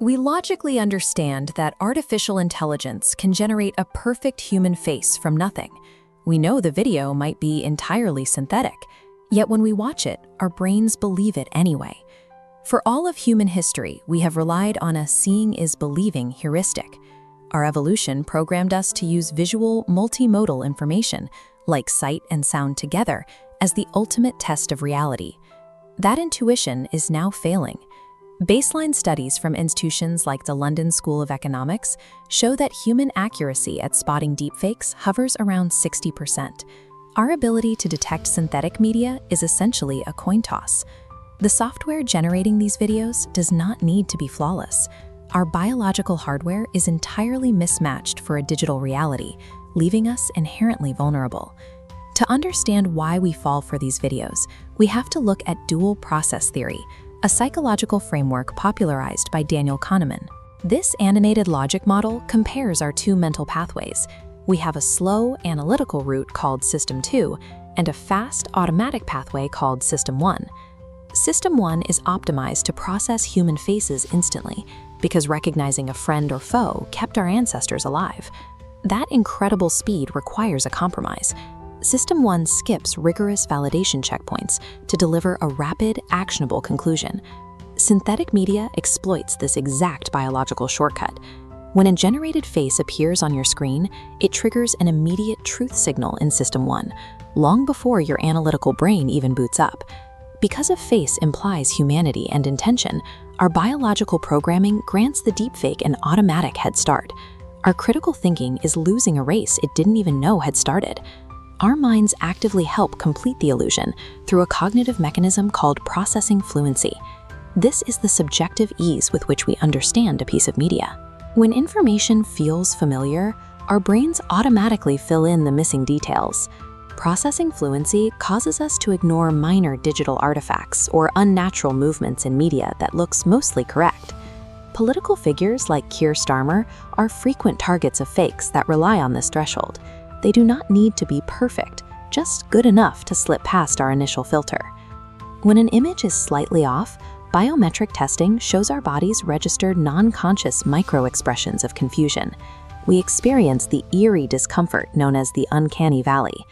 We logically understand that artificial intelligence can generate a perfect human face from nothing. We know the video might be entirely synthetic, yet when we watch it, our brains believe it anyway. For all of human history, we have relied on a seeing is believing heuristic. Our evolution programmed us to use visual, multimodal information, like sight and sound together, as the ultimate test of reality. That intuition is now failing. Baseline studies from institutions like the London School of Economics show that human accuracy at spotting deepfakes hovers around 60%. Our ability to detect synthetic media is essentially a coin toss. The software generating these videos does not need to be flawless. Our biological hardware is entirely mismatched for a digital reality, leaving us inherently vulnerable. To understand why we fall for these videos, we have to look at dual process theory, a psychological framework popularized by Daniel Kahneman. This animated logic model compares our two mental pathways. We have a slow, analytical route called System 2 and a fast, automatic pathway called System 1. System 1 is optimized to process human faces instantly because recognizing a friend or foe kept our ancestors alive. That incredible speed requires a compromise. System 1 skips rigorous validation checkpoints to deliver a rapid, actionable conclusion. Synthetic media exploits this exact biological shortcut. When a generated face appears on your screen, it triggers an immediate truth signal in System 1, long before your analytical brain even boots up. Because a face implies humanity and intention, our biological programming grants the deepfake an automatic head start. Our critical thinking is losing a race it didn't even know had started. Our minds actively help complete the illusion through a cognitive mechanism called processing fluency. This is the subjective ease with which we understand a piece of media. When information feels familiar, our brains automatically fill in the missing details. Processing fluency causes us to ignore minor digital artifacts or unnatural movements in media that looks mostly correct. Political figures like Keir Starmer are frequent targets of fakes that rely on this threshold. They do not need to be perfect, just good enough to slip past our initial filter. When an image is slightly off, biometric testing shows our bodies registered non-conscious micro-expressions of confusion. We experience the eerie discomfort known as the uncanny valley.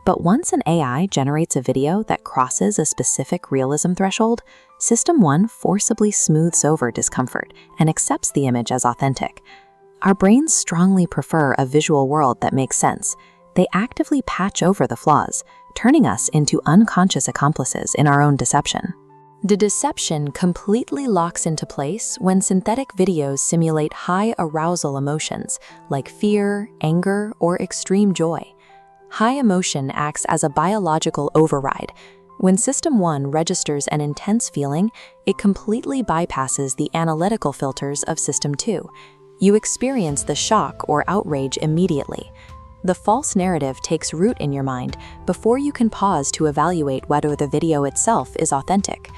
But once an AI generates a video that crosses a specific realism threshold, System 1 forcibly smooths over discomfort and accepts the image as authentic. Our brains strongly prefer a visual world that makes sense. They actively patch over the flaws, turning us into unconscious accomplices in our own deception. The deception completely locks into place when synthetic videos simulate high arousal emotions like fear, anger, or extreme joy. High emotion acts as a biological override. When System 1 registers an intense feeling, it completely bypasses the analytical filters of System 2. You experience the shock or outrage immediately. The false narrative takes root in your mind before you can pause to evaluate whether the video itself is authentic.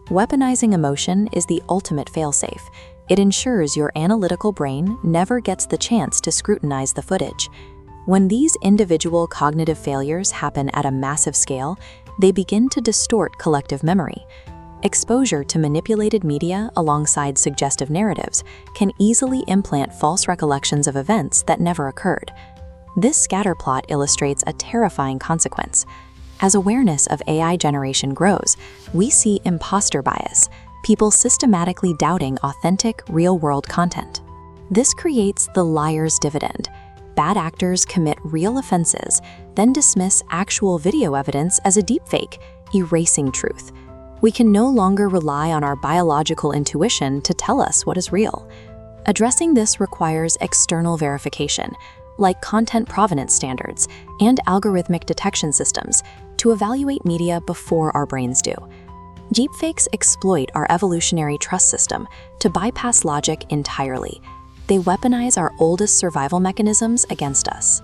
Weaponizing emotion is the ultimate failsafe. It ensures your analytical brain never gets the chance to scrutinize the footage. When these individual cognitive failures happen at a massive scale, they begin to distort collective memory. Exposure to manipulated media alongside suggestive narratives can easily implant false recollections of events that never occurred. This scatterplot illustrates a terrifying consequence. As awareness of AI generation grows, we see imposter bias, people systematically doubting authentic, real-world content. This creates the liar's dividend. Bad actors commit real offenses, then dismiss actual video evidence as a deepfake, erasing truth. We can no longer rely on our biological intuition to tell us what is real. Addressing this requires external verification, like content provenance standards and algorithmic detection systems, to evaluate media before our brains do. Deepfakes exploit our evolutionary trust system to bypass logic entirely. They weaponize our oldest survival mechanisms against us.